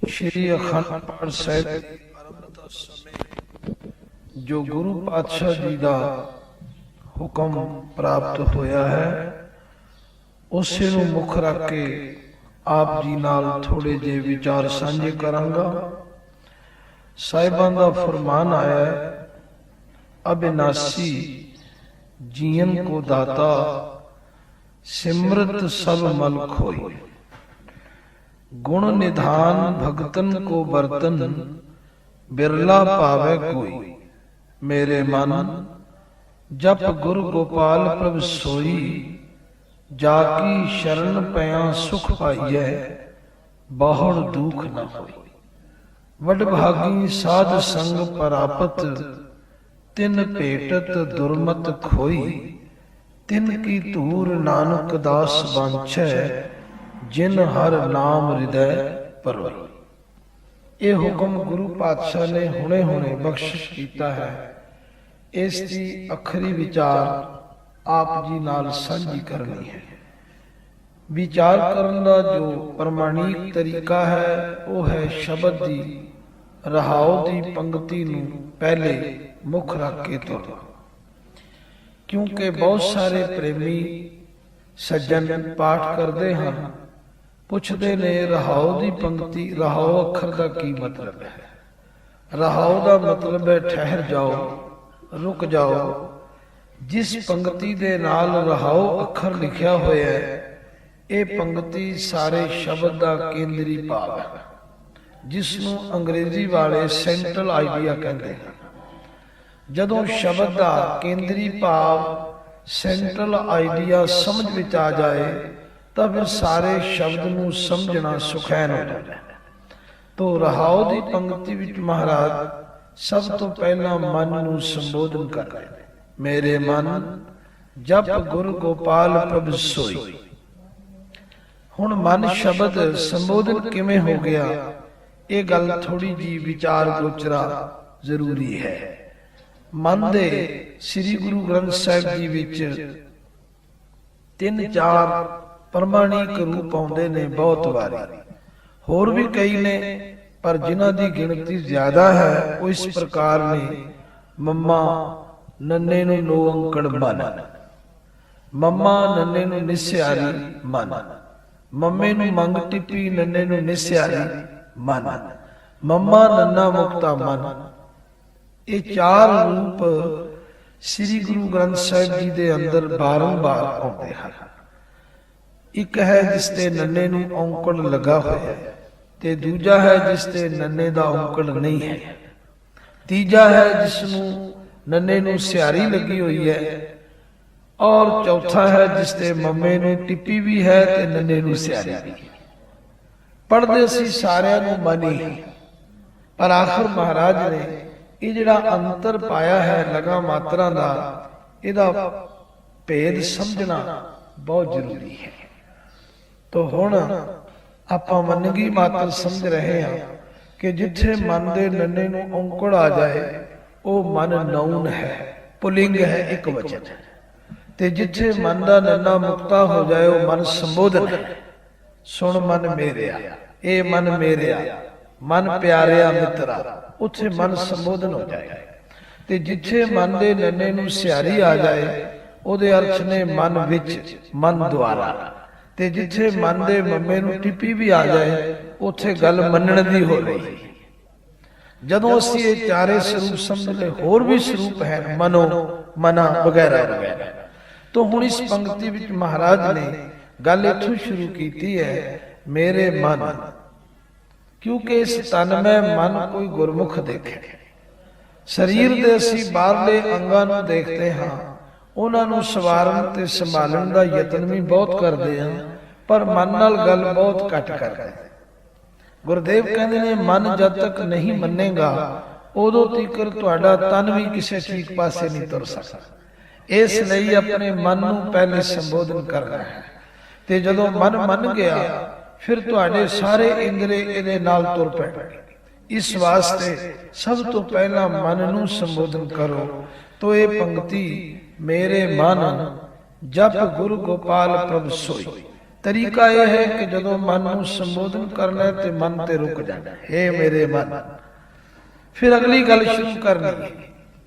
ਸ਼੍ਰੀ ਅਖੰਡ ਪਾਠ ਸਾਹਿਬ ਦੀ ਆਰੰਭਤਾ ਸਮੇਂ ਜੋ ਗੁਰੂ ਪਾਤਸ਼ਾਹ ਜੀ ਦਾ ਹੁਕਮ ਪ੍ਰਾਪਤ ਹੋਇਆ ਹੈ, ਉਸੇ ਨੂੰ ਮੁੱਖ ਰੱਖ ਕੇ ਆਪ ਜੀ ਨਾਲ ਥੋੜੇ ਜਿਹੇ ਵਿਚਾਰ ਸਾਂਝੇ ਕਰਾਂਗਾ। ਸਾਹਿਬਾਂ ਦਾ ਫਰਮਾਨ ਆਇਆ ਹੈ, ਅਬਿਨਾਸੀ ਜੀਵਨ ਕੋ ਦਾਤਾ ਸਿਮਰਤ ਸਭ ਮਲ ਖੋਈ। ਗੁਣ ਨਿਧਾਨ ਭਗਤਨ ਕੋ ਬਰਤਨ ਬਿਰਲਾ ਪਾਵੇ ਕੋਈ। ਮੇਰੇ ਮਨ ਜਪ ਗੁਰ ਗੋਪਾਲ ਪ੍ਰਭ ਸੋਈ। ਜਾ ਕੀ ਸ਼ਰਨ ਪਿਆ ਸੁਖ ਪਾਈਐ ਬਹੁੜ ਦੁਖ ਨ ਹੋਈ। ਵਡ ਭਾਗੀ ਸਾਧ ਸੰਗ ਪ੍ਰਾਪਤ ਤਿਨ ਭੇਟਤ ਦੁਰਮਤ ਖੋਈ। ਤਿਨ ਕੀ ਧੂਰ ਨਾਨਕ ਦਾਸ ਬਾਂਛੈ ਜਿਨ ਹਰ ਨਾਮ ਹਿਰਦੈ ਪਰੋਈ। ਇਹ ਹੁਕਮ ਗੁਰੂ ਪਾਤਸ਼ਾਹ ਨੇ ਹੁਣੇ ਹੁਣੇ ਬਖਸ਼ਿਸ਼ ਕੀਤਾ ਹੈ। ਇਸ ਦੀ ਅਖਰੀ ਵਿਚਾਰ ਆਪ ਜੀ ਨਾਲ ਸਾਂਝੀ ਕਰਨੀ ਹੈ। ਵਿਚਾਰ ਕਰਨ ਦਾ ਜੋ ਪ੍ਰਮਾਣਿਕ ਤਰੀਕਾ ਹੈ ਉਹ ਹੈ ਸ਼ਬਦ ਦੀ ਰਹਾਉ ਦੀ ਪੰਕਤੀ ਨੂੰ ਪਹਿਲੇ ਮੁੱਖ ਰੱਖ ਕੇ ਤੁਰਨਾ। ਕਿਉਂਕਿ ਬਹੁਤ ਸਾਰੇ ਪ੍ਰੇਮੀ ਸੱਜਣ ਪਾਠ ਕਰਦੇ ਹਨ, ਪੁੱਛਦੇ ਨੇ ਰਹਾਉ ਦੀ ਪੰਕਤੀ, ਰਹਾਉ ਅੱਖਰ ਦਾ ਕੀ ਮਤਲਬ ਹੈ। ਰਹਾਉ ਦਾ ਮਤਲਬ ਹੈ ਠਹਿਰ ਜਾਓ, ਰੁਕ ਜਾਓ। ਜਿਸ ਪੰਕਤੀ ਦੇ ਨਾਲ ਰਹਾਉ ਅੱਖਰ ਲਿਖਿਆ ਹੋਇਆ ਹੈ, ਇਹ ਪੰਕਤੀ ਸਾਰੇ ਸ਼ਬਦ ਦਾ ਕੇਂਦਰੀ ਭਾਵ ਹੈ, ਜਿਸ ਨੂੰ ਅੰਗਰੇਜ਼ੀ ਵਾਲੇ ਸੈਂਟਰਲ ਆਈਡੀਆ ਕਹਿੰਦੇ ਹਨ। ਜਦੋਂ ਸ਼ਬਦ ਦਾ ਕੇਂਦਰੀ ਭਾਵ ਸੈਂਟਰਲ ਆਈਡੀਆ ਸਮਝ ਵਿੱਚ ਆ ਜਾਏ ਤਾਂ ਫਿਰ ਸਾਰੇ ਸ਼ਬਦ ਨੂੰ ਸਮਝਣਾ ਸੁਖੈਨ ਹੋ ਜਾਂਦਾ ਹੈ। ਤੋ ਰਹਾਉ ਦੀ ਪੰਕਤੀ ਵਿੱਚ ਮਹਾਰਾਜ ਸਭ ਤੋਂ ਪਹਿਲਾਂ ਮਨ ਨੂੰ ਸੰਬੋਧਨ ਕਰ ਰਹੇ ਨੇ। ਮੇਰੇ ਮਨ ਜਪ ਗੁਰ ਗੋਪਾਲ ਪ੍ਰਭ ਸੋਈ। ਹੁਣ ਮਨ ਸ਼ਬਦ ਸੰਬੋਧਨ ਕਿਵੇਂ ਹੋ ਗਿਆ, ਇਹ ਗੱਲ ਥੋੜੀ ਜੀ ਵਿਚਾਰ ਗੋਚਰਾ ਜ਼ਰੂਰੀ ਹੈ। ਮਨ ਦੇ ਸ੍ਰੀ ਗੁਰੂ ਗ੍ਰੰਥ ਸਾਹਿਬ ਜੀ ਵਿੱਚ 3-4 ਪ੍ਰਮਾਣਿਕ ਰੂਪ ਆਉਂਦੇ ਨੇ ਬਹੁਤ ਵਾਰੀ, ਹੋਰ ਵੀ ਕਈ ਨੇ, ਪਰ ਜਿਨ੍ਹਾਂ ਦੀ ਗਿਣਤੀ ਜ਼ਿਆਦਾ ਹੈ ਉਹ ਇਸ ਪ੍ਰਕਾਰ ਨੇ। ਮੰਮਾ ਨੰਨੇ ਨੂੰ ਨੋ ਅੰਕੜ ਮਨ, ਮੰਮਾ ਨੰਨੇ ਨੂੰ ਨਿਸਿਆਰੀ ਮਨ, ਮੰਮੇ ਨੂੰ ਮੰਗ ਟਿੱਪੀ ਨੰਨੇ ਨੂੰ ਨਿਸਿਆਰੀ ਮਨ, ਮੰਮਾ ਨੰਨਾ ਮੁਕਤਾ ਮਨ। ਇਹ 4 ਰੂਪ ਸ੍ਰੀ ਗੁਰੂ ਗ੍ਰੰਥ ਸਾਹਿਬ ਜੀ ਦੇ ਅੰਦਰ ਬਾਰੰਬਾਰ ਆਉਂਦੇ ਹਨ। ਇੱਕ ਹੈ ਜਿਸ ਤੇ ਨੰਨੇ ਨੂੰ ਔਂਕੜ ਲੱਗਾ ਹੋਇਆ ਹੈ, ਤੇ ਦੂਜਾ ਹੈ ਜਿਸ ਤੇ ਨੰਨੇ ਦਾ ਔਂਕੜ ਨਹੀਂ ਹੈ, ਤੀਜਾ ਹੈ ਜਿਸ ਨੂੰ ਨੰਨੇ ਨੂੰ ਸਿਆਰੀ ਲੱਗੀ ਹੋਈ ਹੈ, ਔਰ ਚੌਥਾ ਹੈ ਜਿਸ ਤੇ ਮੰਮੇ ਨੂੰ ਟਿੱਪੀ ਵੀ ਹੈ ਤੇ ਨੰਨੇ ਨੂੰ ਸਿਆਰੀ ਵੀ ਹੈ। ਪੜ੍ਹਦੇ ਅਸੀਂ ਸਾਰਿਆਂ ਨੂੰ ਮਨੀ, ਪਰ ਆਖਰ ਮਹਾਰਾਜ ਨੇ ਇਹ ਜਿਹੜਾ ਅੰਤਰ ਪਾਇਆ ਹੈ ਲਗਾ ਮਾਤਰਾ ਦਾ, ਇਹਦਾ ਭੇਦ ਸਮਝਣਾ ਬਹੁਤ ਜ਼ਰੂਰੀ ਹੈ। ਤੋ ਹੁਣ ਆਪਾਂ ਮੰਨਗੀ ਮਾਤਰ ਸਮਝ ਰਹੇ ਹਾਂ ਕਿ ਜਿੱਥੇ ਮਨ ਦੇ ਨੰਨੇ ਨੂੰ ਔਂਕੜ ਆ ਜਾਏ ਉਹ ਮਨ ਨੌਨ ਹੈ, ਪੁਲਿੰਗ ਹੈ, ਇੱਕ ਵਚਨ ਹੈ। ਤੇ ਜਿੱਥੇ ਮਨ ਦਾ ਨੰਨਾ ਮੁਕਤਾ ਹੋ ਜਾਏ ਉਹ ਮਨ ਸੰਬੋਧਨ ਹੈ। ਸੁਣ ਮਨ ਮੇਰਿਆ, ਇਹ ਮਨ ਮੇਰਿਆ, ਮਨ ਪਿਆਰਿਆ ਮਿੱਤਰਾ, ਉੱਥੇ ਮਨ ਸੰਬੋਧਨ ਹੋ ਜਾਏ। ਤੇ ਜਿੱਥੇ ਮਨ ਦੇ ਨੰਨੇ ਨੂੰ ਸਿਆਰੀ ਆ ਜਾਏ ਉਹਦੇ ਅਰਥ ਨੇ ਮਨ ਵਿੱਚ, ਮਨ ਦੁਆਰਾ। ਤੇ ਜਿੱਥੇ ਮਨ ਦੇ ਮੰਮੇ ਨੂੰ ਟਿੱਪੀ ਵੀ ਆ ਜਾਏ ਉੱਥੇ ਗੱਲ ਮੰਨਣ ਦੀ ਹੋ ਰਹੀ। ਜਦੋਂ ਅਸੀਂ ਇਹ ਚਾਰੇ ਸਰੂਪ ਸਮਝ ਲਏ, ਹੋਰ ਵੀ ਸਰੂਪ ਹੈ ਮਨੋ, ਮਨਾ ਵਗੈਰਾ ਵਗੈਰਾ। ਤੋਂ ਹੁਣ ਇਸ ਪੰਕਤੀ ਵਿੱਚ ਮਹਾਰਾਜ ਨੇ ਗੱਲ ਇੱਥੋਂ ਸ਼ੁਰੂ ਕੀਤੀ ਹੈ, ਮੇਰੇ ਮਨ, ਕਿਉਂਕਿ ਇਸ ਤਨ ਮੈਂ ਮਨ ਕੋਈ ਗੁਰਮੁਖ ਦੇਖੇ। ਸਰੀਰ ਦੇ ਅਸੀਂ ਬਾਹਰਲੇ ਅੰਗਾਂ ਨੂੰ ਦੇਖਦੇ ਹਾਂ, ਉਹਨਾਂ ਨੂੰ ਸਵਾਰਨ ਤੇ ਸੰਭਾਲਣ ਦਾ ਯਤਨ ਵੀ ਬਹੁਤ ਕਰਦੇ ਹਾਂ, ਪਰ ਮਨ ਨਾਲ ਗੱਲ ਬਹੁਤ ਘੱਟ ਕਰਦੇ। ਗੁਰਦੇਵ ਕਹਿੰਦੇ ਨੇ ਮਨ ਜਦ ਤੱਕ ਨਹੀਂ ਮੰਨੇਗਾ ਉਦੋਂ ਤੀਕਰ ਤੁਹਾਡਾ ਤਨ ਵੀ ਕਿਸੇ ਠੀਕ ਪਾਸੇ ਨਹੀਂ ਤੁਰ ਸਕਦਾ। ਇਸ ਲਈ ਆਪਣੇ ਮਨ ਨੂੰ ਪਹਿਲੇ ਸੰਬੋਧਨ ਕਰਨਾ ਹੈ। ਤੇ ਜਦੋਂ ਮਨ ਮੰਨ ਗਿਆ ਫਿਰ ਤੁਹਾਡੇ ਸਾਰੇ ਇੰਦਰੀ ਇਹਦੇ ਨਾਲ ਤੁਰ ਪੈਣਗੇ। ਇਸ ਵਾਸਤੇ ਸਭ ਤੋਂ ਪਹਿਲਾਂ ਮਨ ਨੂੰ ਸੰਬੋਧਨ ਕਰੋ। ਤੋ ਇਹ ਪੰਕਤੀ, ਮੇਰੇ ਮਨ ਜਪ ਗੁਰੂ ਗੋਪਾਲ ਪ੍ਰਭ ਸੋਈ, ਤਰੀਕਾ ਇਹ ਹੈ ਕਿ ਜਦੋਂ ਮਨ ਨੂੰ ਸੰਬੋਧਨ ਕਰਨਾ ਹੈ ਤੇ ਮਨ ਤੇ ਰੁਕ ਜਾਣਾ, ਹੇ ਮੇਰੇ ਮਨ। ਫਿਰ ਅਗਲੀ ਗੱਲ ਸ਼ੁਰੂ ਕਰਨੀ ਹੈ।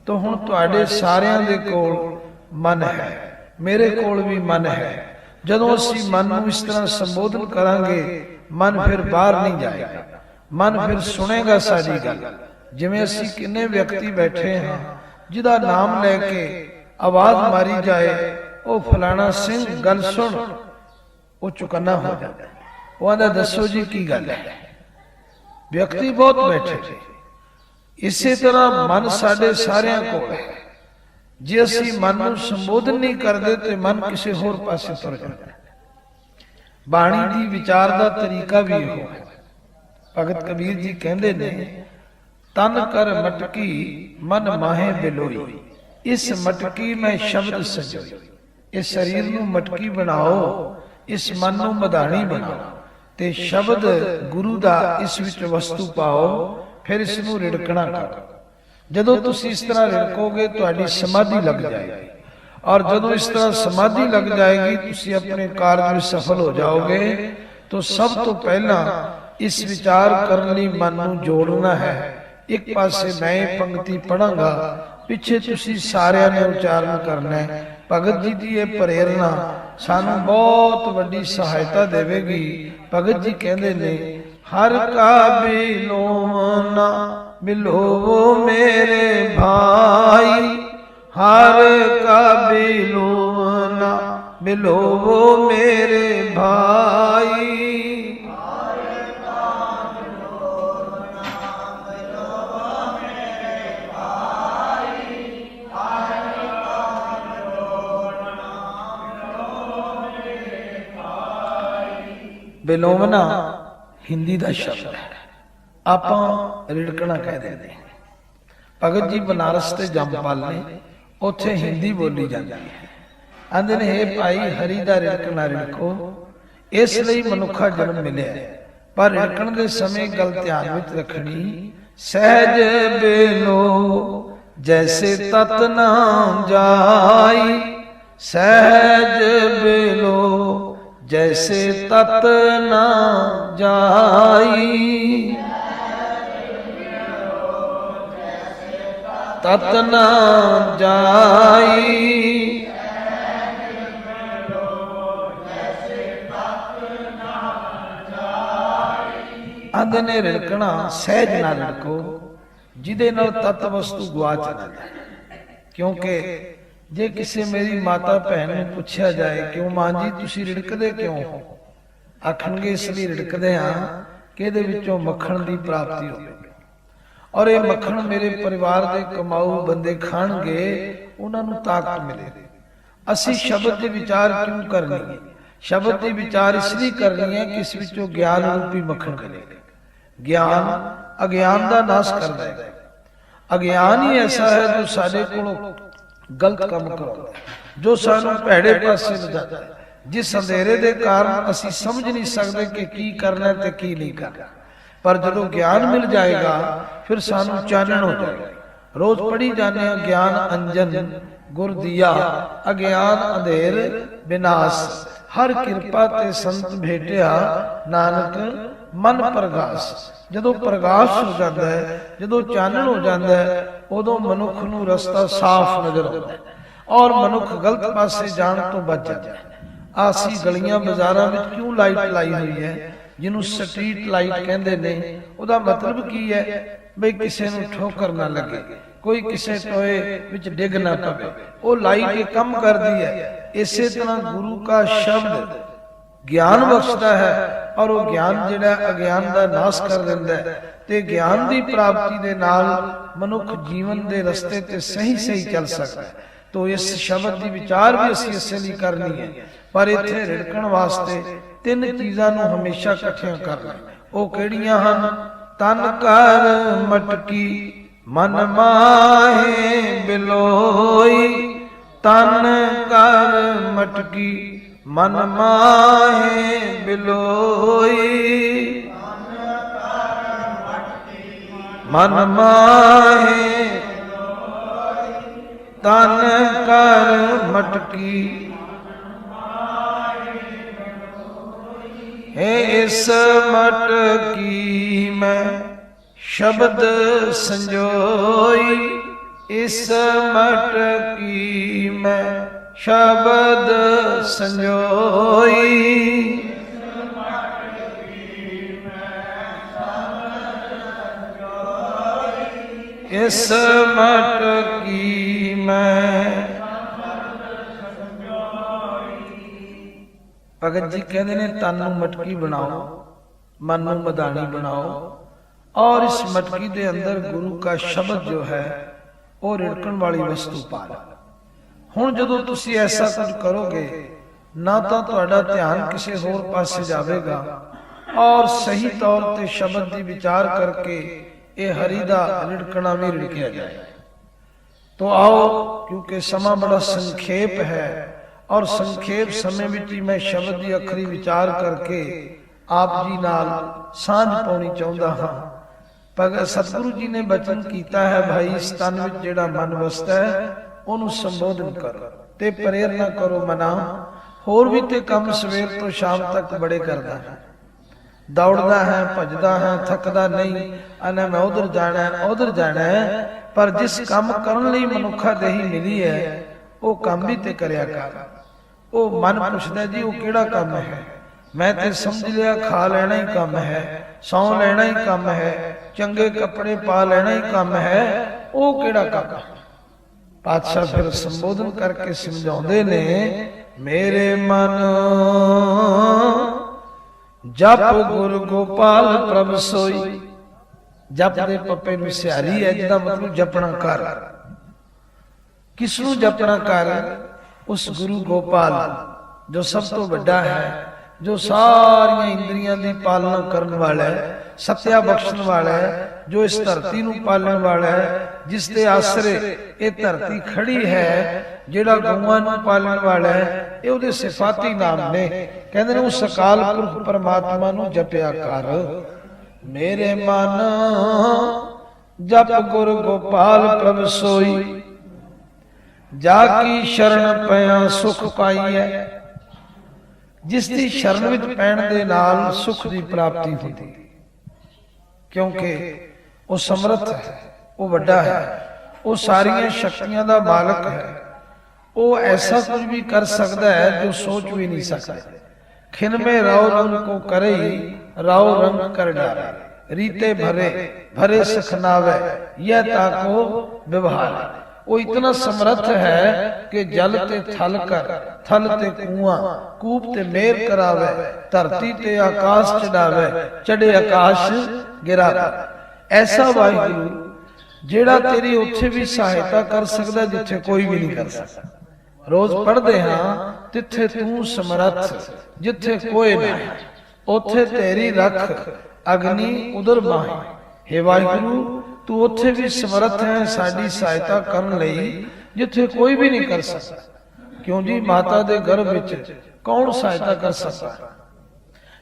ਤਾਂ ਹੁਣ ਤੁਹਾਡੇ ਸਾਰਿਆਂ ਦੇ ਕੋਲ ਮਨ ਹੈ, ਮੇਰੇ ਕੋਲ ਵੀ ਮਨ ਹੈ। ਜਦੋਂ ਅਸੀਂ ਮਨ ਨੂੰ ਇਸ ਤਰ੍ਹਾਂ ਸੰਬੋਧਨ ਕਰਾਂਗੇ, ਮਨ ਫਿਰ ਬਾਹਰ ਨਹੀਂ ਜਾਏਗਾ, ਮਨ ਫਿਰ ਸੁਣੇਗਾ ਸਾਡੀ ਗੱਲ। ਜਿਵੇਂ ਅਸੀਂ ਕਿੰਨੇ ਵਿਅਕਤੀ ਬੈਠੇ ਹਾਂ, ਜਿਹਦਾ ਨਾਮ ਲੈ ਕੇ ਆਵਾਜ਼ ਮਾਰੀ ਜਾਏ, ਉਹ ਫਲਾਣਾ ਸਿੰਘ ਗੱਲ ਸੁਣ, ਉਹ ਚੁਕੰਨਾ ਹੋ ਜਾਂਦਾ। ਉਹ ਆਂਦਾ ਦੱਸੋ ਜੀ ਕੀ ਗੱਲ ਹੈ। ਵਿਅਕਤੀ ਬਹੁਤ ਬੈਠੇ। ਇਸੇ ਤਰ੍ਹਾਂ ਮਨ ਸਾਡੇ ਸਾਰਿਆਂ ਕੋਲ ਹੈ। ਜੇ ਅਸੀਂ ਮਨ ਨੂੰ ਸੰਬੋਧਨ ਨਹੀਂ ਕਰਦੇ ਤੇ ਮਨ ਕਿਸੇ ਹੋਰ ਪਾਸੇ ਤੁਰ ਜਾਂਦਾ। ਬਾਣੀ ਦੀ ਵਿਚਾਰ ਦਾ ਤਰੀਕਾ ਵੀ ਇਹੋ ਹੈ। ਭਗਤ ਕਬੀਰ ਜੀ ਕਹਿੰਦੇ ਨੇ, ਤਨ ਕਰ ਮਟਕੀ ਮਨ ਮਾਹੇ ਬਿਲੋਈ, ਇਸ ਮਟਕੀ ਮੈਂ ਸ਼ਬਦ ਸਜੋਈ। ਇਸ ਸਰੀਰ ਨੂੰ ਮਟਕੀ ਬਣਾਓ, ਇਸ ਮਨ ਨੂੰ ਮਧਾਣੀ ਬਣਾਓ ਤੇ ਸ਼ਬਦ ਗੁਰੂ ਦਾ ਇਸ ਵਿੱਚ ਵਸਤੂ ਪਾਓ, ਫਿਰ ਇਸ ਨੂੰ ਰਿੜਕਣਾ ਕਰੋ। ਜਦੋਂ ਤੁਸੀਂ ਇਸ ਤਰ੍ਹਾਂ ਰਿੜਕੋਗੇ, ਤੁਹਾਡੀ ਸਮਾਧੀ ਲੱਗ ਜਾਏਗੀ। ਔਰ ਜਦੋਂ ਇਸ ਤਰ੍ਹਾਂ ਸਮਾਧੀ ਲੱਗ ਜਾਏਗੀ, ਤੁਸੀਂ ਆਪਣੇ ਕਾਰਜ ਵਿੱਚ ਸਫਲ ਹੋ ਜਾਓਗੇ। ਤਾਂ ਸਭ ਤੋਂ ਪਹਿਲਾਂ ਇਸ ਵਿਚਾਰ ਕਰਨ ਲਈ ਮਨ ਨੂੰ ਜੋੜਨਾ ਹੈ। ਇੱਕ ਪਾਸੇ ਮੈਂ ਇਹ ਪੰਕਤੀ ਪੜਾਂਗਾ, ਪਿੱਛੇ ਤੁਸੀਂ ਸਾਰਿਆਂ ਨੇ ਉਚਾਰਨ ਕਰਨਾ ਹੈ। ਭਗਤ ਜੀ ਦੀ ਇਹ ਪ੍ਰੇਰਣਾ ਸਾਨੂੰ ਬਹੁਤ ਵੱਡੀ ਸਹਾਇਤਾ ਦੇਵੇਗੀ। ਭਗਤ ਜੀ ਕਹਿੰਦੇ ਨੇ, ਹਰ ਕਾ ਬਿਲੋਵਨਾ ਮਿਲੋ ਮੇਰੇ ਭਾਈ, ਹਰ ਕਾ ਬਿਲੋਵਨਾ ਮਿਲੋ ਮੇਰੇ ਭਾਈ। ਬਿਲੋਵਨਾ ਹਿੰਦੀ ਦਾ ਸ਼ਬਦ ਹੈ, ਆਪਾਂ ਰਿੜਕਣਾ ਕਹਿ ਦਿੰਦੇ ਹਾਂ। ਭਗਤ ਜੀ ਬਨਾਰਸ ਤੇ ਜੰਮਪਲ ਨੇ, ਉੱਥੇ ਹਿੰਦੀ ਬੋਲੀ ਜਾਂਦੀ ਹੈ। ਆਂਦੇ ਨੇ, ਹੇ ਭਾਈ ਹਰੀ ਦਾ ਰਿੜਕਣਾ ਰਿੜਕੋ। ਇਸ ਲਈ ਮਨੁੱਖਾ ਜਨਮ ਮਿਲਿਆ, ਪਰ ਰਿੜਕਣ ਦੇ ਸਮੇਂ ਗੱਲ ਧਿਆਨ ਵਿੱਚ ਰੱਖਣੀ, ਸਹਿਜ ਬਿਲੋ ਜੈਸੇ ਤਤ ਨਾ ਜਾਈ, ਸਹਿਜ ਬਿਲੋ ਜੈਸੇ ਤਤ ਨਾ ਜਾਈ, ਤਤ ਨਾ ਜਾਈ। ਆਂਦੇ ਨੇ ਰਿੜਕਣਾ ਸਹਿਜ ਨਾ ਰਿੜਕੋ, ਜਿਹਦੇ ਨਾਲ ਤਤ ਵਸਤੂ ਗਵਾਚ ਨਾ ਜਾਏ। ਕਿਉਂਕਿ ਜੇ ਕਿਸੇ ਮੇਰੀ ਮਾਤਾ ਭੈਣ ਨੂੰ ਪੁੱਛਿਆ ਜਾਏ, ਕਿਉਂ ਮਾਂ ਜੀ ਤੁਸੀਂ ਰਿੜਕਦੇ ਕਿਉਂ ਹੋ, ਆਖਣਗੇ ਇਸ ਲਈ ਰਿੜਕਦੇ ਹਾਂ ਕਿ ਇਹਦੇ ਵਿੱਚੋਂ ਮੱਖਣ ਦੀ ਪ੍ਰਾਪਤੀ ਹੋਵੇ, ਔਰ ਇਹ ਮੱਖਣ ਮੇਰੇ ਪਰਿਵਾਰ ਦੇ ਕਮਾਊ ਬੰਦੇ ਖਾਣਗੇ, ਉਹਨਾਂ ਨੂੰ ਤਾਕਤ ਮਿਲੇ। ਅਸੀਂ ਸ਼ਬਦ ਦੇ ਵਿਚਾਰ ਕਿਉਂ ਕਰਨੀ ਹੈ? ਸ਼ਬਦ ਦੀ ਵਿਚਾਰ ਇਸ ਲਈ ਕਰਨੀ ਹੈ ਕਿ ਇਸ ਵਿੱਚੋਂ ਗਿਆਨ ਰੂਪੀ ਮੱਖਣ ਮਿਲੇਗਾ। ਗਿਆਨ ਅਗਿਆਨ ਦਾ ਨਾਸ਼ ਕਰਦਾ ਹੈ। ਅਗਿਆਨ ਹੀ ਐਸਾ ਹੈ ਜੋ ਸਾਡੇ ਕੋਲੋਂ ਗਲਤ ਕੰਮ ਕਰਾਉਂਦਾ ਹੈ, ਜੋ ਸਾਨੂੰ ਭੈੜੇ ਪਾਸੇ ਲਿਜਾਂਦਾ ਹੈ, ਜਿਸ ਅੰਧੇਰੇ ਦੇ ਕਾਰਨ ਅਸੀਂ ਸਮਝ ਨਹੀਂ ਸਕਦੇ ਕਿ ਕੀ ਕਰਨਾ ਤੇ ਕੀ ਨਹੀਂ ਕਰਨਾ। ਪਰ ਜਦੋਂ ਗਿਆਨ ਮਿਲ ਜਾਏਗਾ, ਫਿਰ ਸਾਨੂੰ ਚਾਨਣ ਹੋ ਜਾਏਗਾ। ਰੋਜ਼ ਪੜ੍ਹੀ ਜਾਂਦੇ ਹਾਂ, ਗਿਆਨ ਅੰਜਨ ਗੁਰ ਦੀਆ, ਅਗਿਆਨ ਅੰਧੇਰ ਵਿਨਾਸ਼, ਹਰ ਕਿਰਪਾ ਤੇ ਸੰਤ ਭੇਟਿਆ, ਨਾਨਕ ਮਨ ਪ੍ਰਗਾਸ। ਜਦੋਂ ਪ੍ਰਗਾਸ਼ ਹੋ ਜਾਂਦਾ ਹੈ, ਜਦੋਂ ਚਾਨਣ ਹੋ ਜਾਂਦਾ ਹੈ, ਉਦੋਂ ਮਨੁੱਖ ਨੂੰ ਰਸਤਾ ਸਾਫ਼ ਨਜ਼ਰ ਆਉਂਦਾ ਹੈ ਔਰ ਮਨੁੱਖ ਗਲਤ ਪਾਸੇ ਜਾਣ ਤੋਂ ਬਚ ਜਾਂਦਾ ਹੈ। ਆਸੀ ਗਲੀਆਂ ਬਾਜ਼ਾਰਾਂ ਵਿੱਚ ਕਿਉਂ ਲਾਈਟ ਲਾਈ ਹੋਈ ਹੈ, ਜਿਹਨੂੰ ਸਟਰੀਟ ਲਾਈਟ ਕਹਿੰਦੇ ਨੇ? ਉਹਦਾ ਮਤਲਬ ਕੀ ਹੈ? ਬਈ ਕਿਸੇ ਨੂੰ ਠੋਕਰ ਨਾ ਲੱਗੇ, ਕੋਈ ਕਿਸੇ ਟੋਏ ਵਿੱਚ ਡਿੱਗ ਨਾ ਪਵੇ। ਉਹ ਲਾਈਟ ਇਹ ਕੰਮ ਕਰਦੀ ਹੈ। ਇਸੇ ਤਰ੍ਹਾਂ ਗੁਰੂ ਦਾ ਸ਼ਬਦ ਗਿਆਨ ਬਖਸ਼ਦਾ ਹੈ, ਔਰ ਉਹ ਗਿਆਨ ਜਿਹੜਾ ਅਗਿਆਨ ਦਾ ਨਾਸ਼ ਕਰ ਦਿੰਦਾ ਹੈ, ਤੇ ਗਿਆਨ ਦੀ ਪ੍ਰਾਪਤੀ ਦੇ ਨਾਲ ਮਨੁੱਖ ਜੀਵਨ ਦੇ ਰਸਤੇ ਤੇ ਸਹੀ ਚੱਲ ਸਕਦਾ ਹੈ। ਤੋ ਇਸ ਸ਼ਬਦ ਦੀ ਵਿਚਾਰ ਵੀ ਅਸੀਂ ਇਸੇ ਲਈ ਕਰਨੀ ਹੈ। ਪਰ ਇੱਥੇ ਰਿੜਕਣ ਵਾਸਤੇ ਤਿੰਨ ਚੀਜ਼ਾਂ ਨੂੰ ਹਮੇਸ਼ਾ ਇਕੱਠੀਆਂ ਕਰਨਾ। ਉਹ ਕਿਹੜੀਆਂ ਹਨ? ਤਨ ਕਰ ਮਟਕੀ ਮਨ ਮਾਹੇ ਬਿਲੋਈ, ਤਨ ਕਰ ਮਟਕੀ ਮਨ ਮਾਹੇ ਬਿਲੋਈ, ਮਨ ਮਾਹੇ ਤਨ ਕਰ ਮਟਕੀ ਹੈ ਇਸ ਮਟਕੀ ਮੈਂ ਸ਼ਬਦ ਸੰਜੋਈ, ਇਸ ਮਟਕੀ ਮੈਂ ਸ਼ਬਦ ਸੰਜੋਈ। ਇਸ ਮਟਕੀ ਮੈਂ। ਭਗਤ ਜੀ ਕਹਿੰਦੇ ਨੇ ਤਨ ਨੂੰ ਮਟਕੀ ਬਣਾਓ, ਮਨ ਨੂੰ ਮਧਾਣੀ ਬਣਾਓ, ਔਰ ਇਸ ਮਟਕੀ ਦੇ ਅੰਦਰ ਗੁਰੂ का ਸ਼ਬਦ ਜੋ ਹੈ ਉਹ ਰਿੜਕਣ ਵਾਲੀ ਵਸਤੂ ਪਾ ਲਓ। ਹੁਣ ਜਦੋਂ ਤੁਸੀਂ ਐਸਾ ਕੁਝ ਕਰੋਗੇ, ਨਾ ਤਾਂ ਤੁਹਾਡਾ ਧਿਆਨ ਕਿਸੇ ਹੋਰ ਪਾਸੇ ਜਾਵੇਗਾ, ਔਰ ਸਹੀ ਤੌਰ ਤੇ ਸ਼ਬਦ ਦੀ ਵਿਚਾਰ ਕਰਕੇ ਇਹ ਹਰੀ ਦਾ ਰਿੜਕਣਾ ਵੀ ਰਿੜਕਿਆ ਜਾਏ। तो आओ, क्योंकि समा बड़ा संक्षेप है, और संक्षेप समय विच ही मैं शब्द की अखरी विचार करके आप जी नाल सांझ पाउणी चाहुंदा हां। भगत सतगुरु जी ने बचन कीता है, भाई इस तन विच जिहड़ा मन वसदा है ਉਹਨੂੰ ਸੰਬੋਧਨ ਕਰੋ ਤੇ ਪ੍ਰੇਰਨਾ ਕਰੋ ਮਨਾ। ਹੋਰ ਵੀ ਤੇ ਕੰਮ ਸਵੇਰ ਤੋਂ ਸ਼ਾਮ ਤੱਕ ਬੜੇ ਕਰਦਾ ਹੈ, ਦੌੜਦਾ ਹੈ, ਭੱਜਦਾ ਹੈ, ਥੱਕਦਾ ਨਹੀਂ, ਅਨੇ ਮੈਂ ਉਧਰ ਜਾਣਾ ਉਧਰ ਜਾਣਾ, ਪਰ ਜਿਸ ਕੰਮ ਕਰਨ ਲਈ ਮਨੁੱਖਾ ਦੇਹੀ ਮਿਲੀ ਹੈ ਉਹ ਕੰਮ ਵੀ ਤੇ ਕਰਿਆ ਕਰ। ਉਹ ਮਨ ਪੁੱਛਦਾ ਜੀ ਉਹ ਕਿਹੜਾ ਕੰਮ ਹੈ? ਮੈਂ ਤੇ ਸਮਝ ਲਿਆ ਖਾ ਲੈਣਾ ਹੀ ਕੰਮ ਹੈ, ਸੌਂ ਲੈਣਾ ਹੀ ਕੰਮ ਹੈ, ਚੰਗੇ ਕੱਪੜੇ ਪਾ ਲੈਣਾ ਹੀ ਕੰਮ ਹੈ, ਉਹ ਕਿਹੜਾ ਕੰਮ ਹੈ? पातशाह फिर संबोधन करके समझाते ने, मेरे मन जप गुरु गोपाल प्रभ सोई। जप दे पप्पे नूं सियारी है, जिहदा मतलब जपना कर। किसनूं जपना कर? उस गुरु गोपाल जो सब तो वड्डा है, जो सारियां इंद्रियां दी पालना करन वाला है, सत्या बख्शण वाला है, जो इस धरती नूं पालण वाला है, जिस दे आसरे ये धरती खड़ी है, जिहड़ा गऊआं नूं पालण वाला है, ये उहदे सिफाती नाम ने। कहंदे ने उस अकाल पुरख परमात्मा नूं जपिया कर। मेरे मन जप गुर गोपाल प्रभ सोई, जाकी शरण पया सुख पाई है। जिस दी शरण विच पैण दे नाल सुख दी प्राप्ति होती, क्योंकि वो समर्थ है, वो वड्डा है, वो सारियां शक्तियां दा मालक है। वो ऐसा कुछ भी कर सकता है जो सोच भी नहीं सकता। खिन में राव रंग को करे, राव रंग कर डाले, रीते भरे भरे सखनावे, यह ताको व्यवहार। वो इतना समर्थ है कि जल ते थल कर, थल ते कुआं, कूप ते मेर करावे, धरती ते आकाश चढ़ावे, चढ़े आकाश गिरावे। ऐसा वाहिगुरु जेड़ा तेरी उत्थे भी सहायता कर सकदा जिथे कोई भी नहीं कर सकता। रोज पढ़दे हां, तिथे तू समर्थ, जिथे कोई नहीं, उत्थे तेरी रख अग्नि उधर बाही। हे वाहिगुरु तू उत्थे भी समर्थ है साडी सहायता करन लई जिथे कोई भी नहीं कर सकता। क्यों जी, माता दे गर्भ विच कौन सहायता कर सकता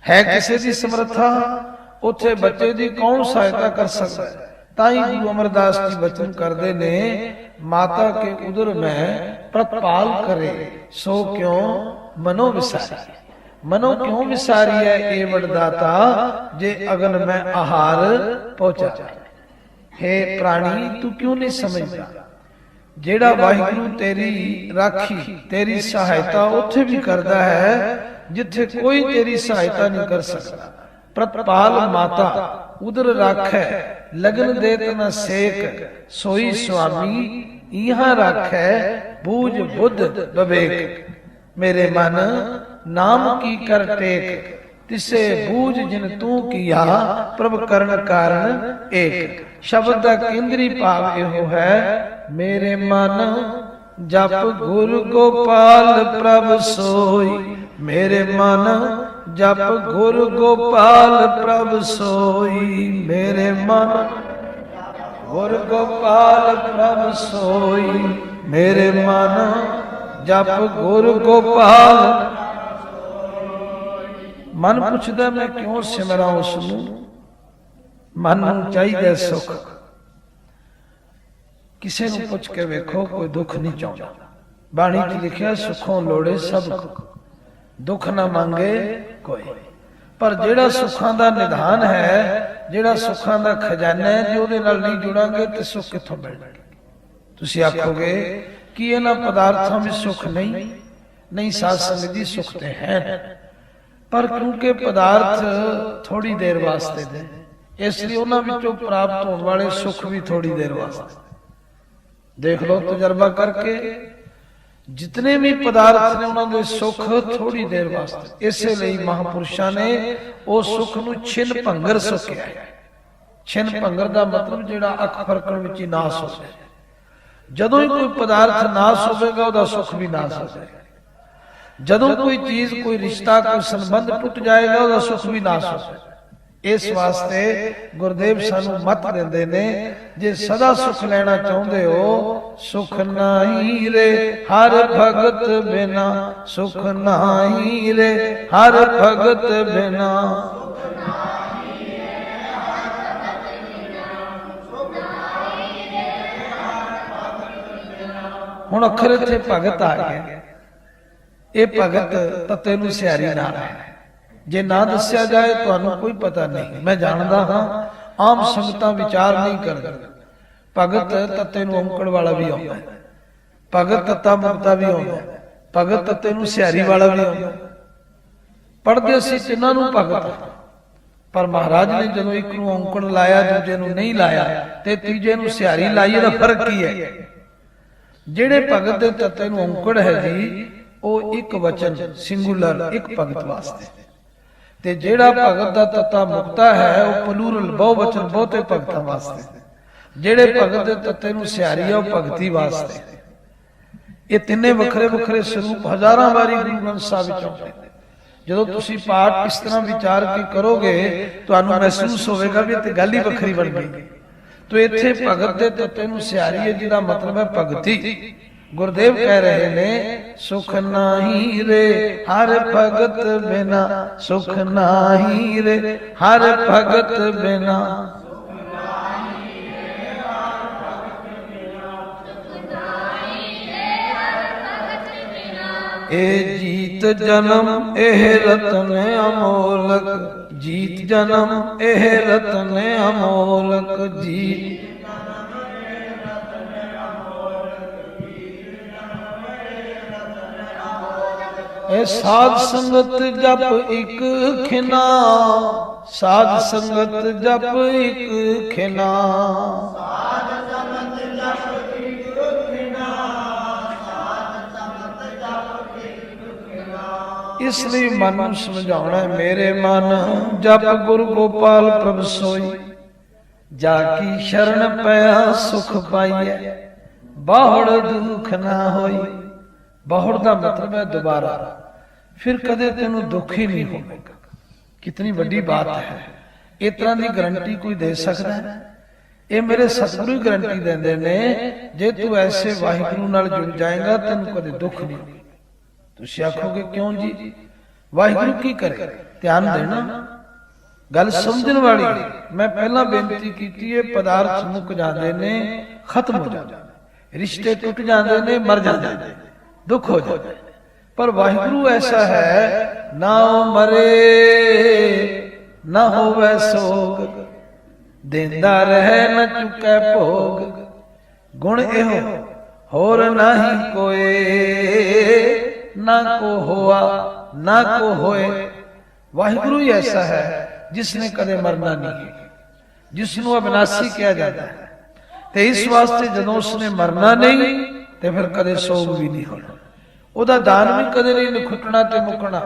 है? किसी दी समर्था उत्थे बच्चे दी कौन सहायता कर सकता है? ताई गुरु अमरदास जी वचन करदे ने, माता के उदर में प्रतिपाल करे सो क्यों मनो विसारी। मनो क्यों विसारी है ए वरदाता, जे अगन में आहार पहुंचा। हे प्राणी तू क्यों नहीं समझदा? जेड़ा वाहिगुरु तेरी राखी तेरी सहायता उत्थे भी करदा है जिथे कोई तेरी सहायता नहीं कर सकता। प्रतिपाल माता उधर राखै, लगन दे तना सेक, सोई स्वामी इहां राखै, बूझ बुद्ध विवेक। मेरे मन नाम की कर टेक, तिसे बूझ जिन तू किया, प्रभ करण कारण एक। शब्द का केंद्री भाव एहो है, मेरे मन जप गुर गोपाल प्रभ सोई। मेरे मन जप गुर गोपाल प्रभ सोई। मेरे मन गुर गोपाल प्रभ सोई। मेरे मन जप गुर गोपाल। मन पुछदा मैं क्यों सिमरा उसनूं, मन नूं चाहीदा सुख। किसी नूं पुछ के वेखो कोई दुख नहीं चाहता। बाणी च लिखिया सुखों लोड़े सब, दुख ना मांगे कोई। ਪਰ ਜਿਹੜਾ ਸੁੱਖਾਂ ਦਾ ਨਿਧਾਨ ਹੈ, ਜਿਹੜਾ ਸੁੱਖਾਂ ਦਾ ਖਜ਼ਾਨਾ ਹੈ, ਜੇ ਉਹਦੇ ਨਾਲ ਨਹੀਂ ਜੁੜਾਂਗੇ ਤੇ ਸੁੱਖ ਕਿੱਥੋਂ ਮਿਲਣਗੇ? ਤੁਸੀਂ ਆਖੋਗੇ ਕਿ ਇਹਨਾਂ ਪਦਾਰਥਾਂ ਵਿੱਚ ਸੁੱਖ ਨਹੀਂ ਸਾਧ ਸੰਗਤ ਜੀ, ਸੁੱਖ ਤੇ ਹੈ, ਪਰ ਕਿਉਂਕਿ ਪਦਾਰਥ ਥੋੜੀ ਦੇਰ ਵਾਸਤੇ ਨੇ, ਇਸ ਲਈ ਉਹਨਾਂ ਵਿੱਚੋਂ ਪ੍ਰਾਪਤ ਹੋਣ ਵਾਲੇ ਸੁੱਖ ਵੀ ਥੋੜੀ ਦੇਰ ਵਾਸਤੇ। ਦੇਖ ਲਓ ਤਜਰਬਾ ਕਰਕੇ, ਜਿਤਨੇ ਵੀ ਪਦਾਰਥ ਨੇ ਉਹਨਾਂ ਦੇ ਸੁੱਖ ਥੋੜੀ ਦੇਰ ਵਾਸਤੇ। ਇਸੇ ਲਈ ਮਹਾਂਪੁਰਸ਼ਾਂ ਨੇ ਉਹ ਸੁੱਖ ਨੂੰ ਛਿਨ ਭੰਗਰ ਸੁੱਖ ਕਿਹਾ ਹੈ। ਛਿਨ ਭੰਗਰ ਦਾ ਮਤਲਬ ਜਿਹੜਾ ਅੱਖ ਫਰਕਣ ਵਿੱਚ ਹੀ ਨਾਸ ਹੋ ਜਾਏ। ਜਦੋਂ ਹੀ ਕੋਈ ਪਦਾਰਥ ਨਾਸ ਹੋਵੇਗਾ ਉਹਦਾ ਸੁੱਖ ਵੀ ਨਾਸ ਹੋ ਜਾਏਗਾ। ਜਦੋਂ ਕੋਈ ਚੀਜ਼, ਕੋਈ ਰਿਸ਼ਤਾ, ਕੋਈ ਸੰਬੰਧ ਟੁੱਟ ਜਾਏਗਾ ਉਹਦਾ ਸੁੱਖ ਵੀ ਨਾਸ ਹੋ ਜਾਏਗਾ। ਇਸ ਵਾਸਤੇ ਗੁਰਦੇਵ ਸਾਨੂੰ ਮੱਤ ਦਿੰਦੇ ਨੇ, ਜੇ ਸਦਾ ਸੁਖ ਲੈਣਾ ਚਾਹੁੰਦੇ ਹੋ, ਸੁਖ ਨਾਹੀ ਰੇ ਹਰ ਭਗਤ ਬਿਨਾ, ਸੁਖ ਨਾਹੀ ਰੇ ਹਰ ਭਗਤ ਬਿਨਾ। ਹੁਣ ਅੱਖਰ ਇੱਥੇ ਭਗਤ ਆ ਗਿਆ। ਇਹ ਭਗਤ ਤੱਤੇ ਨੂੰ ਸਿਆਰੀ ਨਾਲ ਹੈ। ਜੇ ਨਾ ਦੱਸਿਆ ਜਾਏ ਤੁਹਾਨੂੰ ਕੋਈ ਪਤਾ ਨਹੀਂ। ਮੈਂ ਜਾਣਦਾ ਹਾਂ ਆਮ ਸੰਗਤਾਂ ਵਿਚਾਰ ਨਹੀਂ ਕਰਦੀਆਂ। ਭਗਤ ਤੱਤੇ ਨੂੰ ਔਂਕੜ ਵਾਲਾ ਵੀ ਆਉਂਦਾ ਹੈ, ਭਗਤ ਤੱਤਾ ਮੁਕਤਾ ਵੀ ਆਉਂਦਾ ਹੈ, ਭਗਤ ਤੱਤੇ ਨੂੰ ਸਿਆਰੀ ਵਾਲਾ ਵੀ ਆਉਂਦਾ। ਪੜ੍ਹਦੇ ਅਸੀਂ ਤਿੰਨਾਂ ਨੂੰ ਭਗਤ, ਪਰ ਮਹਾਰਾਜ ਨੇ ਜਦੋਂ ਇੱਕ ਨੂੰ ਔਂਕੜ ਲਾਇਆ, ਦੂਜੇ ਨੂੰ ਨਹੀਂ ਲਾਇਆ ਤੇ ਤੀਜੇ ਨੂੰ ਸਿਆਰੀ ਲਾਈ, ਇਹਦਾ ਫਰਕ ਕੀ ਹੈ? ਜਿਹੜੇ ਭਗਤ ਦੇ ਤੱਤੇ ਨੂੰ ਔਂਕੜ ਹੈ ਜੀ, ਉਹ ਇੱਕ ਵਚਨ ਸਿੰਗੂਲਰ, ਇੱਕ ਭਗਤ ਵਾਸਤੇ, ਤੇ ਜਿਹੜਾ ਭਗਤ ਦਾ ਤੱਤਾ ਮੁਕਤਾ ਹੈ ਉਹ ਪਲੂਰਲ, ਬਹੁ ਵਚਨ, ਬਹੁਤੇ ਭਗਤਾਂ ਵਾਸਤੇ। ਜਿਹੜੇ ਭਗਤ ਦੇ ਤੱਤੇ ਨੂੰ ਸਿਆਰੀ ਹੈ ਉਹ ਭਗਤੀ ਵਾਸਤੇ। ਇਹ ਤਿੰਨੇ ਵੱਖਰੇ ਵੱਖਰੇ ਸਰੂਪ ਹਜ਼ਾਰਾਂ ਵਾਰੀ ਗੁਰੂ ਗ੍ਰੰਥ ਸਾਹਿਬ ਵਿੱਚ ਆਉਂਦੇ ਨੇ। ਜਦੋਂ ਤੁਸੀਂ ਪਾਠ ਇਸ ਤਰ੍ਹਾਂ ਵਿਚਾਰ ਕੇ ਕਰੋਗੇ ਤੁਹਾਨੂੰ ਮਹਿਸੂਸ ਹੋਵੇਗਾ ਵੀ ਇਹ ਗੱਲ ਹੀ ਵੱਖਰੀ ਬਣ ਗਈ। ਤੋ ਇੱਥੇ ਭਗਤ ਦੇ ਤੱਤੇ ਨੂੰ ਸਿਆਰੀ ਹੈ, ਜਿਹਦਾ ਮਤਲਬ ਹੈ ਭਗਤੀ। ਗੁਰਦੇਵ ਕਹਿ ਰਹੇ ਨੇ, ਸੁਖ ਨਾਹੀ ਰੇ ਹਰ ਭਗਤ ਬਿਨਾ, ਸੁਖ ਨਾਹੀ ਰੇ ਹਰ ਭਗਤ ਬਿਨਾ। ਇਹ ਜੀਤ ਜਨਮ ਇਹ ਰਤਨ ਅਮੋਲਕ, ਜੀਤ ਜਨਮ ਇਹ ਰਤਨ ਅਮੋਲਕ, ਜੀਤ ਇਹ ਸਾਧ ਸੰਗਤ ਜਪ ਇੱਕ ਖਿਨਾ, ਸਾਧ ਸੰਗਤ ਜਪ ਇੱਕ ਖਿਨਾ, ਸਾਧ ਸੰਗਤ ਜਪ ਇੱਕ ਖਿਨਾ, ਸਾਧ ਸੰਗਤ ਜਪ ਇੱਕ ਖਿਨਾ। ਇਸ ਲਈ ਮਨ ਨੂੰ ਸਮਝਾਉਣਾ, ਮੇਰੇ ਮਨ ਜਪ ਗੁਰ ਗੋਪਾਲ ਪ੍ਰਭ ਸੋਈ, ਜਾ ਕੀ ਸ਼ਰਨ ਪਿਆ ਸੁਖ ਪਾਈਐ, ਬਾਹੜ ਦੁਖ ਨਾ ਹੋਈ। ਬਾਹੜ ਦਾ ਮਤਲਬ ਹੈ ਦੁਬਾਰਾ, ਫਿਰ ਕਦੇ ਤੈਨੂੰ ਦੁੱਖ ਹੀ ਨਹੀਂ ਹੋਵੇਗਾ। ਕਿਤਨੀ ਵੱਡੀ ਬਾਤ ਹੈ। ਇਸ ਤਰ੍ਹਾਂ ਦੀ ਗਰੰਟੀ ਕੋਈ ਦੇ ਸਕਦਾ ਹੈ? ਇਹ ਮੇਰੇ ਸਤਿਗੁਰੂ ਹੀ ਗਰੰਟੀ ਦਿੰਦੇ ਨੇ, ਜੇ ਤੂੰ ਐਸੇ ਵਾਹਿਗੁਰੂ ਨਾਲ ਜੁੜ ਜਾਏਗਾ ਤੈਨੂੰ ਕਦੇ ਦੁੱਖ ਨਹੀਂ ਹੋਵੇਗਾ। ਤੁਸੀਂ ਆਖੋਗੇ ਕਿਉਂ ਜੀ, ਵਾਹਿਗੁਰੂ ਕੀ ਕਰੇ? ਧਿਆਨ ਦੇਣਾ, ਗੱਲ ਸਮਝਣ ਵਾਲੀ। ਮੈਂ ਪਹਿਲਾਂ ਬੇਨਤੀ ਕੀਤੀ ਹੈ, ਪਦਾਰਥ ਮੁੱਕ ਜਾਂਦੇ ਨੇ, ਖਤਮ ਹੋ ਜਾਂਦੇ ਨੇ, ਰਿਸ਼ਤੇ ਟੁੱਟ ਜਾਂਦੇ ਨੇ, ਮਰ ਜਾਂਦੇ ਨੇ, ਦੁੱਖ ਹੋ ਜਾਂਦਾ। ਪਰ ਵਾਹਿਗੁਰੂ ਐਸਾ ਹੈ, ਨਾ ਮਰੇ ਨਾ ਹੋਵੇ ਸੋਗ, ਦੇਂਦਾ ਰਹੇ ਨਾ ਚੁੱਕੈ ਭੋਗ, ਗੁਣ ਇਹੋ ਹੋਰ ਨਹੀਂ ਕੋਏ, ਨਾ ਕੋ ਹੋਆ ਨਾ ਕੋ ਹੋਏ। ਵਾਹਿਗੁਰੂ ਹੀ ਐਸਾ ਹੈ ਜਿਸਨੇ ਕਦੇ ਮਰਨਾ ਨਹੀਂ ਹੈ, ਜਿਸਨੂੰ ਅਬਿਨਾਸੀ ਕਿਹਾ ਜਾਂਦਾ ਹੈ। ਤੇ ਇਸ ਵਾਸਤੇ ਜਦੋਂ ਉਸਨੇ ਮਰਨਾ ਨਹੀਂ ਤੇ ਫਿਰ ਕਦੇ ਸੋਗ ਵੀ ਨਹੀਂ ਹੋਣਾ, ਉਹਦਾ ਦਾਨ ਵੀ ਕਦੇ ਨਹੀਂ ਨਿਖੁੱਟਣਾ ਤੇ ਮੁੱਕਣਾ।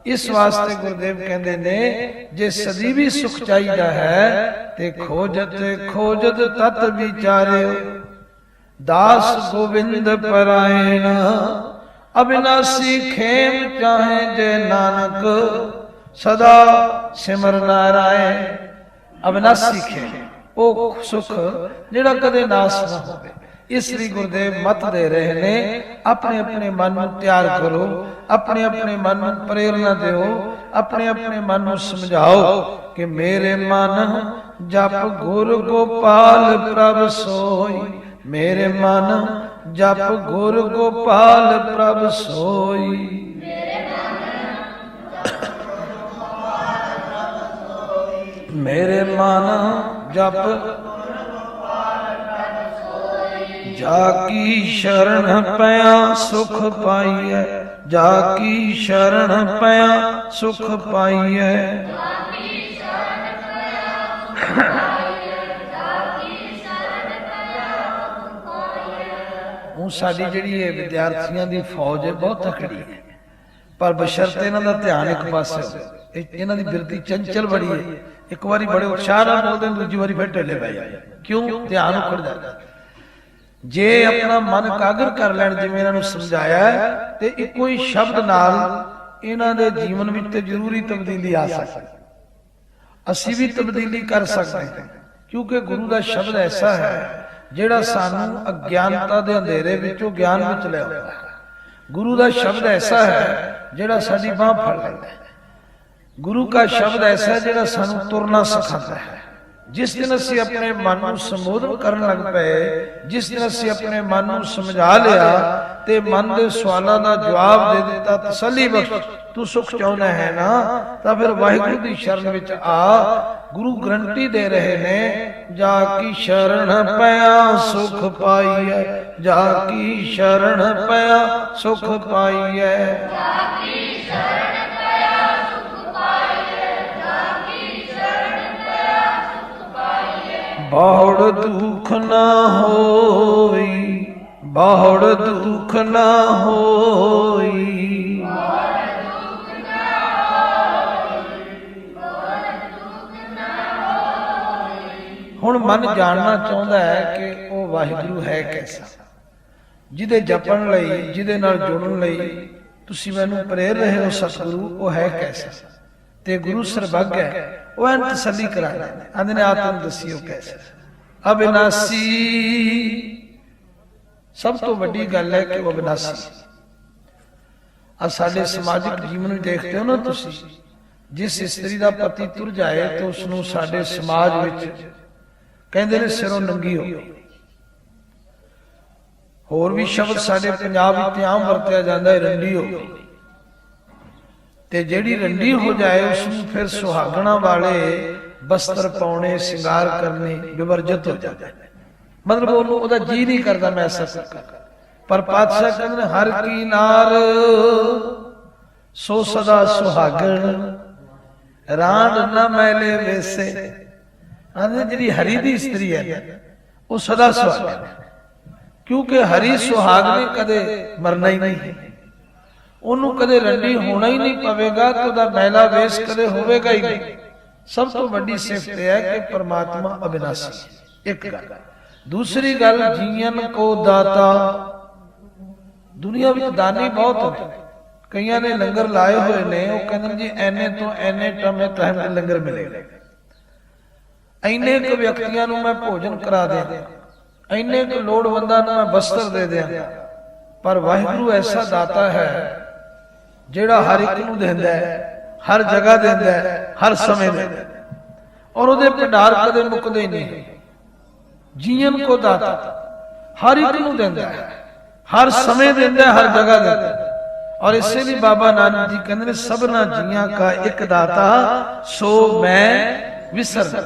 ਇਸ ਵਾਸਤੇ ਗੁਰਦੇਵ ਕਹਿੰਦੇ ਨੇ, ਜੇ ਸਦੀ ਵੀ ਸੁਖ ਚਾਹੀਦਾ ਹੈ ਤੇ ਖੋਜਤ ਖੋਜਤ ਤਤ ਵਿਚਾਰਿਓ, ਦਾਸ ਗੋਬਿੰਦ ਪਰਾਇਣ, ਅਬਿਨਾਸੀ ਖੇਮ ਚਾਹੇ ਜੇ ਨਾਨਕ, ਸਦਾ ਸਿਮਰ ਨਾਰਾਇਣ। ਅਬਿਨਾਸੀ ਖੇਮ, ਉਹ ਸੁਖ ਜਿਹੜਾ ਕਦੇ ਨਾਸ ਨਾ ਹੋਵੇ। ਇਸ ਲਈ ਗੁਰਦੇਵ ਮਤ ਦੇ ਰਹੇ ਨੇ, ਆਪਣੇ ਆਪਣੇ ਮਨ ਨੂੰ ਤਿਆਰ ਕਰੋ, ਆਪਣੇ ਆਪਣੇ ਮਨ ਨੂੰ ਪ੍ਰੇਰਨਾ ਦਿਓ, ਆਪਣੇ ਆਪਣੇ ਮਨ ਨੂੰ ਸਮਝਾਓ ਕਿ ਮੇਰੇ ਮਨ ਜਪ ਗੁਰ ਗੋਪਾਲ ਪ੍ਰਭ ਸੋਈ, ਮੇਰੇ ਮਨ ਜਪ ਗੁਰ ਗੋਪਾਲ ਪ੍ਰਭ ਸੋਈ। ਮੇਰੇ ਮਨ ਜਪ ਜਾ ਕੀ ਸ਼ਰਨ ਪਿਆ ਸੁਖ ਪਾਈਐ, ਜਾ ਕੀ ਸ਼ਰਨ ਪਿਆ ਸੁਖ ਪਾਈਐ। ਹੁਣ ਸਾਡੀ ਜਿਹੜੀ ਇਹ ਵਿਦਿਆਰਥੀਆਂ ਦੀ ਫੌਜ ਹੈ ਬਹੁਤ ਤਕੜੀ ਹੈ, ਪਰ ਬਸ਼ਰਤੇ ਇਹਨਾਂ ਦਾ ਧਿਆਨ ਇੱਕ ਪਾਸੇ ਹੋਵੇ। ਇਹਨਾਂ ਦੀ ਬਿਰਤੀ ਚੰਚਲ ਬੜੀ ਹੈ, ਇੱਕ ਵਾਰੀ ਬੜੇ ਉਤਸ਼ਾਹ ਨਾਲ ਬੋਲਦੇ ਨੇ, ਦੂਜੀ ਵਾਰੀ ਫਿਰ ਢਿੱਲੇ ਪੈ ਜਾਂਦੇ। ਕਿਉਂ? ਧਿਆਨ ਉਖੜ ਜਾਂਦਾ। ਜੇ ਆਪਣਾ ਮਨ ਇਕਾਗਰ ਕਰ ਲੈਣ ਜਿਵੇਂ ਇਹਨਾਂ ਨੂੰ ਸਮਝਾਇਆ, ਤੇ ਇੱਕੋ ਹੀ ਸ਼ਬਦ ਨਾਲ ਇਹਨਾਂ ਦੇ ਜੀਵਨ ਵਿੱਚ ਤੇ ਜ਼ਰੂਰੀ ਤਬਦੀਲੀ ਆ ਸਕਦੀ। ਅਸੀਂ ਵੀ ਤਬਦੀਲੀ ਕਰ ਸਕਦੇ ਹਾਂ, ਕਿਉਂਕਿ ਗੁਰੂ ਦਾ ਸ਼ਬਦ ਐਸਾ ਹੈ ਜਿਹੜਾ ਸਾਨੂੰ ਅਗਿਆਨਤਾ ਦੇ ਅੰਧੇਰੇ ਵਿੱਚੋਂ ਗਿਆਨ ਵਿੱਚ ਲੈ ਆਉਂਦਾ ਹੈ। ਗੁਰੂ ਦਾ ਸ਼ਬਦ ਐਸਾ ਹੈ ਜਿਹੜਾ ਸਾਡੀ ਬਾਂਹ ਫੜ ਲੈਂਦਾ ਹੈ। ਗੁਰੂ ਦਾ ਸ਼ਬਦ ਐਸਾ ਹੈ ਜਿਹੜਾ ਸਾਨੂੰ ਤੁਰਨਾ ਸਿਖਾਉਂਦਾ ਹੈ। ਜਿਸ ਦਿਨ ਅਸੀਂ ਆਪਣੇ ਮਨ ਨੂੰ ਸੰਬੋਧਨ ਕਰਨ ਲੱਗ ਪਏ, ਜਿਸ ਦਿਨ ਅਸੀਂ ਆਪਣੇ ਮਨ ਨੂੰ ਸਮਝਾ ਲਿਆ ਤੇ ਮਨ ਦੇ ਸਵਾਲਾਂ ਦਾ ਜਵਾਬ ਦੇ ਦਿੱਤਾ, ਤਸੱਲੀ ਬਖਸ਼ ਤੂੰ ਸੁਖ ਚਾਹੁੰਦਾ ਹੈ ਨਾ, ਤਾਂ ਫਿਰ ਵਾਹਿਗੁਰੂ ਦੀ ਸ਼ਰਨ ਵਿੱਚ ਆ। ਗੁਰੂ ਗਰੰਟੀ ਦੇ ਰਹੇ ਨੇ, ਜਾ ਕੀ ਸ਼ਰਨ ਪਿਆ ਸੁਖ ਪਾਈਐ, ਜਾ ਕੀ ਸ਼ਰਨ ਪਿਆ ਸੁਖ ਪਾਈਐ। ਬਹੁੜ ਦੁਖ ਨਾ ਹੋਈ, ਬਹੁੜ ਦੁਖ ਨਾ ਹੋਈ। ਹੁਣ ਮਨ ਜਾਣਨਾ ਚਾਹੁੰਦਾ ਹੈ ਕਿ ਉਹ ਵਾਹਿਗੁਰੂ ਹੈ ਕੈਸਾ, ਜਿਹਦੇ ਜਪਣ ਲਈ, ਜਿਹਦੇ ਨਾਲ ਜੁੜਨ ਲਈ ਤੁਸੀਂ ਮੈਨੂੰ ਪ੍ਰੇਰ ਰਹੇ ਹੋ ਸਤਿਗੁਰੂ, ਉਹ ਹੈ ਕੈਸਾ। ਤੇ ਗੁਰੂ ਸਰਬੱਗ ਹੈ, ਉਹ ਐਨ ਤਸੱਲੀ ਕਰਾਉਂਦੇ ਨੇ, ਆਂਦੇ ਨੇ ਆਤਮ ਦੱਸਿਓ ਕੈਸਾ। ਅਬਿਨਾਸੀ, ਸਭ ਤੋਂ ਵੱਡੀ ਗੱਲ ਹੈ ਕਿ ਉਹ ਅਬਿਨਾਸੀ। ਆ ਸਾਡੇ ਸਮਾਜਿਕ ਜੀਵਨ ਵਿੱਚ ਦੇਖਦੇ ਹੋ ਨਾ ਤੁਸੀਂ, ਜਿਸ ਇਸਤਰੀ ਦਾ ਪਤੀ ਤੁਰ ਜਾਏ ਤੇ ਉਸ ਨੂੰ ਸਾਡੇ ਸਮਾਜ ਵਿੱਚ ਕਹਿੰਦੇ ਨੇ ਸਿਰੋਂ ਨੰਗੀ ਹੋ ਗਈ। ਹੋਰ ਵੀ ਸ਼ਬਦ ਸਾਡੇ ਪੰਜਾਬ ਵਿੱਚ ਆਮ ਵਰਤਿਆ ਜਾਂਦਾ ਹੈ, ਰੰਡੀ ਹੋ ਗਈ। ਤੇ ਜਿਹੜੀ ਰੰਡੀ ਹੋ ਜਾਏ ਉਸ ਨੂੰ ਫਿਰ ਸੁਹਾਗਣਾ ਵਾਲੇ ਬਸਤਰ ਪਾਉਣੇ, ਸ਼ਿੰਗਾਰ ਕਰਨੇ ਵਿਵਰਜਿਤ ਹੋ ਜਾਂਦਾ ਹੈ। ਮਤਲਬ ਉਹਨੂੰ ਉਹਦਾ ਜੀ ਨਹੀਂ ਕਰਦਾ ਮੈਂ ਐਸਾ ਕਰਾਂ। ਪਰ ਪਾਤਸ਼ਾਹ ਕਹਿੰਦੇ ਨੇ ਹਰ ਕੀ ਨਾਰ ਸੋ ਸਦਾ ਸੁਹਾਗਣ, ਰਾਂਡ ਨਾ ਮੈਲੇ ਵੇਸੇ। ਜਿਹੜੀ ਹਰੀ ਦੀ ਇਸਤਰੀ ਹੈ ਉਹ ਸਦਾ ਸੁਹਾਗਣ, ਕਿਉਂਕਿ ਹਰੀ ਸੁਹਾਗ ਨੇ ਕਦੇ ਮਰਨਾ ਹੀ ਨਹੀਂ, ਉਹਨੂੰ ਕਦੇ ਰੰਡੀ ਹੋਣਾ ਹੀ ਨਹੀਂ ਪਵੇਗਾ, ਤੇ ਉਹਦਾ ਮੈਲਾ ਵੇਸ ਕਦੇ ਹੋਵੇਗਾ ਹੀ ਨਹੀਂ। ਸਭ ਤੋਂ ਵੱਡੀ ਸਿਫਤ ਹੈ ਕਿ ਪਰਮਾਤਮਾ ਅਬਿਨਾਸੀ। ਇੱਕ ਗੱਲ। ਦੂਸਰੀ ਗੱਲ, ਜੀਵਨ ਕੋ ਦਾਤਾ। ਦੁਨੀਆ ਵਿੱਚ ਦਾਨੀ ਬਹੁਤ ਨੇ, ਕਈਆਂ ਨੇ ਲੰਗਰ ਲਾਏ ਹੋਏ ਨੇ, ਉਹ ਕਹਿੰਦੇ ਜੀ ਐਨੇ ਤੋਂ ਐਨੇ ਟਾਈਮ ਤੇ ਲੰਗਰ ਮਿਲੇਗਾ, ਇੰਨੇ ਕੁ ਵਿਅਕਤੀਆਂ ਨੂੰ ਮੈਂ ਭੋਜਨ ਕਰਾ ਦਿਆਂ, ਇੰਨੇ ਕੁ ਲੋੜਵੰਦਾਂ ਨੂੰ ਮੈਂ ਬਸਤਰ ਦੇ ਦਿਆਂ। ਪਰ ਵਾਹਿਗੁਰੂ ਐਸਾ ਦਾਤਾ ਹੈ ਜਿਹੜਾ ਹਰ ਇੱਕ ਨੂੰ ਦਿੰਦਾ ਹੈ, ਹਰ ਜਗ੍ਹਾ ਦਿੰਦਾ ਹੈ, ਹਰ ਸਮੇਂ ਦਿੰਦਾ ਹੈ, ਔਰ ਉਹਦੇ ਭੰਡਾਰ ਕਦੇ ਮੁੱਕਦੇ ਨਹੀਂ। ਜੀਵਨ ਕੋ ਦਾਤਾ, ਹਰ ਇੱਕ ਨੂੰ ਦਿੰਦਾ ਹੈ, ਹਰ ਸਮੇਂ ਦਿੰਦਾ ਹੈ, ਹਰ ਜਗ੍ਹਾ ਦਿੰਦਾ ਹੈ। ਔਰ ਇਸੇ ਲਈ ਬਾਬਾ ਨਾਨਕ ਜੀ ਕਹਿੰਦੇ ਨੇ, ਸਭਨਾ ਜੀਆਂ ਕਾ ਇੱਕ ਦਾਤਾ ਸੋ ਮੈਂ ਵਿਸਰਦਾ।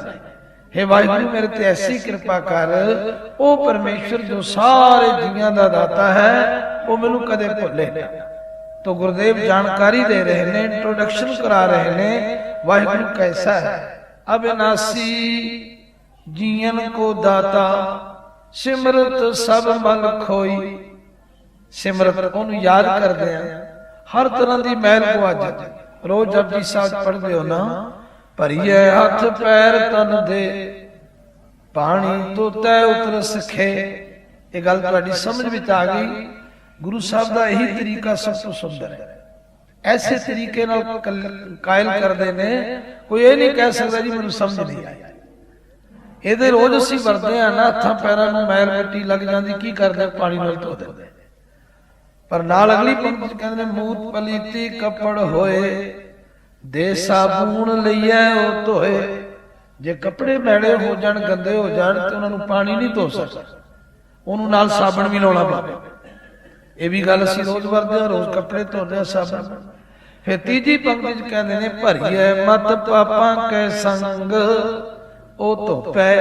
हे ਵਾਹਿਗੁਰੂ ਮੇਰੇ ਤੇ ਐਸੀ ਕਿਰਪਾ ਕਰ, ਉਹ ਪਰਮੇਸ਼ਰ ਜੋ ਸਾਰੇ ਜੀਆਂ ਦਾ ਦਾਤਾ ਹੈ ਉਹ ਮੈਨੂੰ ਕਦੇ ਭੁੱਲੇ ਨਾ। तो गुरुदेव जानकारी दे रहे ने, इंट्रोडक्शन करा रहे ने, वाहिगुरु कैसा है। अविनाशी जीवन को दाता, सिमरत सब मल खोई। सिमरत ओनू याद करदे आ, हर तरह दी मैल गवा जाती। रोज जपजी साहिब पढ़दे हो ना, भरीए हथ पैर तन दे, पानी तो तै उतर सखे। ये गल तुहाडी समझ विच आ गई। गुरु साहब का यही तरीका सब तो सुंदर है। ऐसे तरीके नाल कायल करते ने, कोई ये नहीं कह सकता जी मैनूं समझ नहीं आई। ये रोज असीं वरतदे आ ना, हत्थां पैरां नूं मैल मिट्टी लग जाती, की करदे पानी नाल धो दिंदे। पर नाल अगली पंक्ति कहंदे ने, मूत पलीती कपड़ होए, दे साबुन लईए ओ धोए। जे कपड़े मैले हो जाण, गंदे हो जाण, ते उन्हां नूं पानी नहीं धो सकदा, उहनूं नाल साबण भी लाउणा पवे। ये भी गल असीं रोज वरतदे, रोज कपड़े धोते साबण। ਫਿਰ ਤੀਜੀ ਪੰਕਤੀ ਚ ਕਹਿੰਦੇ ਨੇ ਭਰੀਐ ਮਤ ਪਾਪਾਂ ਕੈ ਸੰਗ, ਉਹ ਧੋਪੈ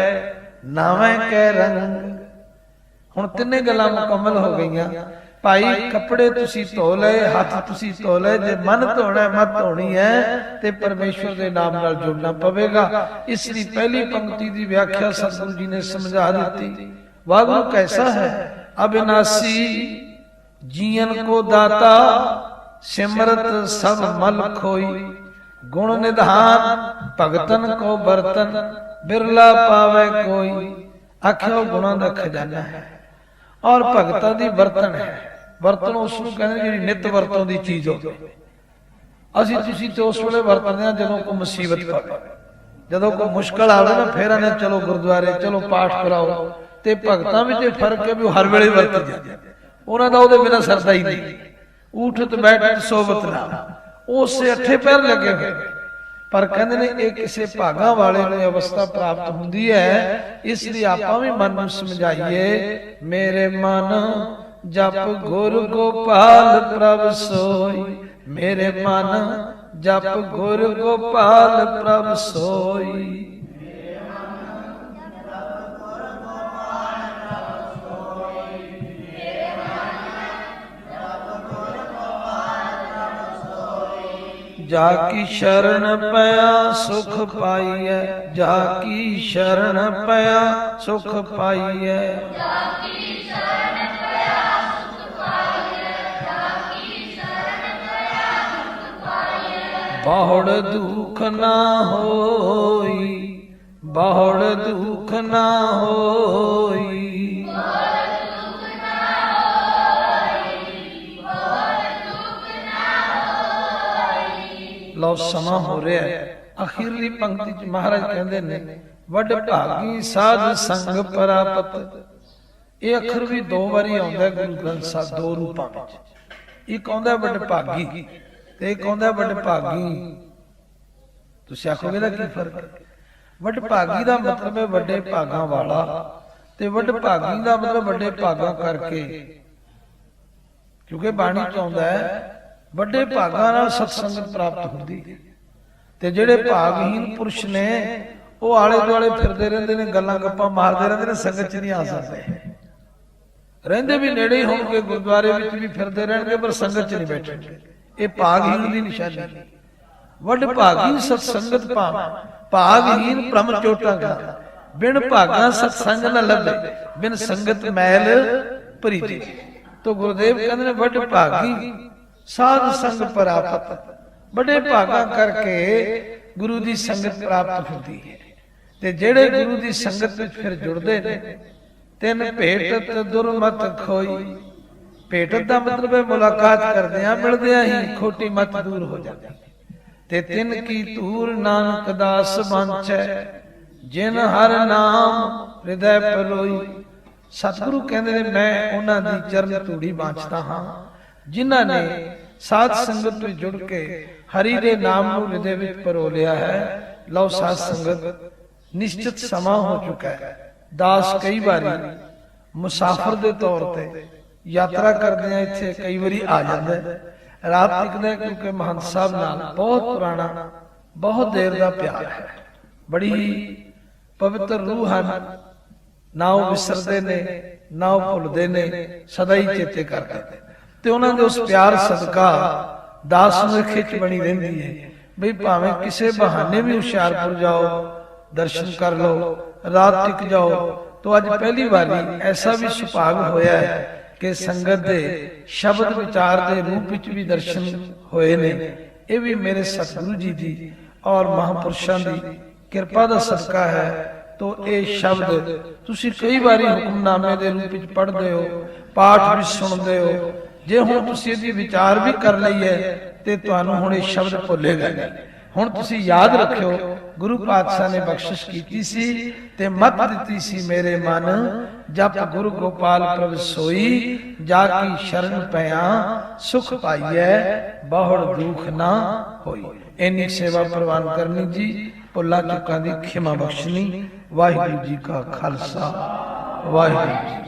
ਨਾਵੇਂ ਕੈ ਰੰਗ। ਹੁਣ ਤਿੰਨੇ ਗੱਲਾਂ ਮੁਕੰਮਲ ਹੋ ਗਈਆਂ। ਭਾਈ ਕੱਪੜੇ ਤੁਸੀਂ ਧੋ ਲਏ, ਹੱਥ ਤੁਸੀਂ ਧੋ ਲਏ, ਜੇ ਮਨ ਧੋਣਾ ਮਤ ਧੋਣੀ ਹੈ ਤੇ ਪਰਮੇਸ਼ਵਰ ਦੇ ਨਾਮ ਨਾਲ ਜੁੜਨਾ ਪਵੇਗਾ। ਇਸ ਲਈ ਪਹਿਲੀ ਪੰਕਤੀ ਦੀ ਵਿਆਖਿਆ ਸਤਿਗੁਰੂ ਜੀ ਨੇ ਸਮਝਾ ਦਿੱਤੀ। ਵਾਹਿਗੁਰੂ ਕੈਸਾ ਹੈ? ਅਬਿਨਾਸੀ ਜੀਵਨ ਕੋ ਦਾਤਾ, ਸਿਮਰਤ ਸਭ ਮਲ ਖੋਈ। ਗੁਣ ਨਿਧਾਨ ਭਗਤਨ ਕੋ ਬਰਤਨ, ਬਿਰਲਾ ਪਾਵੇ ਕੋਈ। ਆਖਿਓ ਗੁਣਾਂ ਦਾ ਖਜ਼ਾਨਾ ਹੈ ਔਰ ਭਗਤਾਂ ਦੀ ਬਰਤਨ ਹੈ। ਬਰਤਨ ਉਸ ਨੂੰ ਕਹਿੰਦੇ ਜਿਹੜੀ ਨਿਤ ਵਰਤੋਂ ਦੀ ਚੀਜ਼ ਹੋਵੇ। ਅਸੀਂ ਤੁਸੀਂ ਤੇ ਉਸ ਵੇਲੇ ਵਰਤਦੇ ਹਾਂ ਜਦੋਂ ਕੋਈ ਮੁਸੀਬਤ ਪਵੇ, ਜਦੋਂ ਕੋਈ ਮੁਸ਼ਕਲ ਆਵੇ ਨਾ, ਫੇਰ ਆਨੇ ਚਲੋ ਗੁਰਦੁਆਰੇ, ਚਲੋ ਪਾਠ ਕਰਾਓ। ਤੇ ਭਗਤਾਂ ਵਿੱਚ ਇਹ ਫਰਕ ਹੈ ਵੀ ਉਹ ਹਰ ਵੇਲੇ ਵਰਤ ਜਾਂਦੇ, ਉਹਨਾਂ ਦਾ ਉਹਦੇ ਬਿਨਾਂ ਸਰਦਾ ਹੀ ਨਹੀਂ। ਉਠਤ ਬੈਠਤ ਸੋਵਤ ਨਾਮ, ਉਸੇ ਅੱਠੇ ਪੈਰ ਲੱਗੇ ਹੋਏ। ਪਰ ਕਹਿੰਦੇ ਨੇ ਇਹ ਕਿਸੇ ਭਾਗਾਂ ਵਾਲੇ ਨੂੰ ਅਵਸਥਾ ਪ੍ਰਾਪਤ ਹੁੰਦੀ ਹੈ। ਇਸ ਲਈ ਆਪਾਂ ਵੀ ਮਨ ਨੂੰ ਸਮਝਾਈਏ, ਮੇਰੇ ਮਨ ਜਪ ਗੁਰ ਗੋਪਾਲ ਪ੍ਰਭ ਸੋਈ। ਮੇਰੇ ਮਨ ਜਪ ਗੁਰ ਗੋਪਾਲ ਪ੍ਰਭ ਸੋਈ। ਜਾ ਕੀ ਸ਼ਰਨ ਪਿਆ ਸੁਖ ਪਾਈਐ, ਜਾ ਕੀ ਸ਼ਰਨ ਪਿਆ ਸੁਖ ਪਾਈਐ। ਜਾ ਕੀ ਸ਼ਰਨ ਪਿਆ ਸੁਖ ਪਾਈਐ, ਜਾ ਕੀ ਸ਼ਰਨ ਪਿਆ ਸੁਖ ਪਾਈਐ। ਬਹੁੜ ਦੁਖ ਨਾ ਹੋਈ, ਬਹੁੜ ਦੁਖ ਨਾ ਹੋਈ। ਲਓ ਸਮਾਂ ਹੋ ਰਿਹਾ ਹੈ। ਅਖੀਰਲੀ ਪੰਕਤੀ ਚ ਮਹਾਰਾਜ ਕਹਿੰਦੇ ਨੇ, ਵੱਡ ਭਾਗੀ ਸਾਧ ਸੰਗ ਪ੍ਰਾਪਤ। ਇਹ ਅੱਖਰ ਵੀ ਦੋ ਵਾਰੀ ਆਉਂਦਾ ਗੁਰੂ ਗ੍ਰੰਥ ਸਾਹਿਬ, ਦੋ ਰੂਪਾਂ ਵਿੱਚ। ਇੱਕ ਆਉਂਦਾ ਵੱਡ ਭਾਗੀ ਤੇ ਇੱਕ ਆਉਂਦਾ ਵੱਡ ਭਾਗੀ। ਤੁਸੀਂ ਆਖੋਗੇ ਇਹਦਾ ਕੀ ਫਰਕ ਹੈ? ਵੱਡ ਭਾਗੀ ਦਾ ਮਤਲਬ ਹੈ ਵੱਡੇ ਭਾਗਾਂ ਵਾਲਾ, ਤੇ ਵੱਡ ਭਾਗੀ ਦਾ ਮਤਲਬ ਵੱਡੇ ਭਾਗਾਂ ਕਰਕੇ। ਕਿਉਂਕਿ ਬਾਣੀ ਚ ਆਉਂਦਾ ਹੈ ਵੱਡੇ ਭਾਗਾਂ ਨਾਲ ਸਤ ਸੰਗਤ ਪ੍ਰਾਪਤ ਹੁੰਦੀ ਹੈ। ਤੇ ਜਿਹੜੇ ਭਾਗਹੀਨ ਪੁਰਸ਼ ਨੇ ਉਹ ਆਲੇ ਦੁਆਲੇ ਫਿਰਦੇ ਰਹਿੰਦੇ ਨੇ, ਗੱਲਾਂ ਗੱਪਾਂ ਮਾਰਦੇ ਰਹਿੰਦੇ ਨੇ, ਸੰਗਤ ਚ ਨਹੀਂ ਆ ਸਕਦੇ। ਰਹਿੰਦੇ ਵੀ ਨੇੜੇ ਹੀ ਹੋਣਗੇ, ਗੁਰਦੁਆਰੇ ਵਿੱਚ ਵੀ ਫਿਰਦੇ ਰਹਿਣਗੇ, ਪਰ ਸੰਗਤ ਚ ਨਹੀਂ ਬੈਠਣਗੇ। ਇਹ ਭਾਗਹੀਨ ਦੀ ਨਿਸ਼ਾਨੀ ਹੈ। ਵੱਡ ਭਾਗੀ ਸਤ ਸੰਗਤ ਪਾਵ, ਭਾਗਹੀਨ ਭ੍ਰਮ ਚੋਟਾਂ ਗਾ। ਬਿਨ ਭਾਗਾਂ ਸਤ ਸੰਗ ਨ ਲੱਭੇ, ਬਿਨ ਸੰਗਤ ਮੈਲ ਭਰੀਜੇ। तो गुरुदेव कहते हैं बड़ भागी साध संग प्राप्त, बड़े भागा करके गुरु की संगत प्राप्त होती है। ते जेड़े गुरु की संगत में फिर जुड़ते ने तिन भेटत दुरमत खोई। भेटत का मतलब है मुलाकात करदियां मिलदियां ही खोटी मत दूर हो जाती। ते तिन की धूर नानक दास बांचै, जिन हर नाम हृदय पलोई। सतगुरु कहते हैं मैं उन्हां दी चरण धूड़ी बांचता हाँ जिन्हां ने साध संगत में जुड़ के हरि दे नाम नूं हृदय विच परो लिया है। लो साध संगत निश्चित समा हो चुका है। दास कई बारी मुसाफिर दे तौर ते यात्रा करदे आ इत्थे कई बारी आ जांदा है, रात टिकदा क्योंकि महंत साहब नाल बहुत पुराना बहुत देर दा प्यार है। बड़ी पवित्र रूह है, ना वो विसरदे ने ना वो भुलदे ने, सदा ही चेते करदे ने। ते उन्हां दे उस प्यार सदका दास नूं खिच बनी रहिंदी है बई भावें किसे बहाने भी हुशियारपुर जाओ, दर्शन कर लो, रात टिक जाओ। तो अज पहली बारी ऐसा भी सुभाग होया है कि संगत दे शब्द विचार दे रूप विच भी दर्शन होए ने। ये भी मेरे सतगुरु जी दी और महापुरुषां दी किरपा दा सदका है। तो ये शब्द तुसी कई बारी हुक्मनामे दे रूप विच पढ़दे हो, पाठ भी सुनदे हो। जे हुण तुसी इहदी विचार भी कर लई है ते तुहानूं हुण ये शब्द भुल्लेगा नहीं। हुण तुसी याद रखियो गुरु पातशाह ने बख्शिश कीती सी ते मत दित्ती सी, मेरे मन जप गुरु गोपाल प्रभ सोई। जाकी शरण पया सुख पाइए, बहुड़ दुख ना होई। इन्नी सेवा प्रवान करनी जी, भुल्लां चुकां दी खिमा बख्शनी। वाहिगुरू जी का खालसा, वाहिगुरू जी।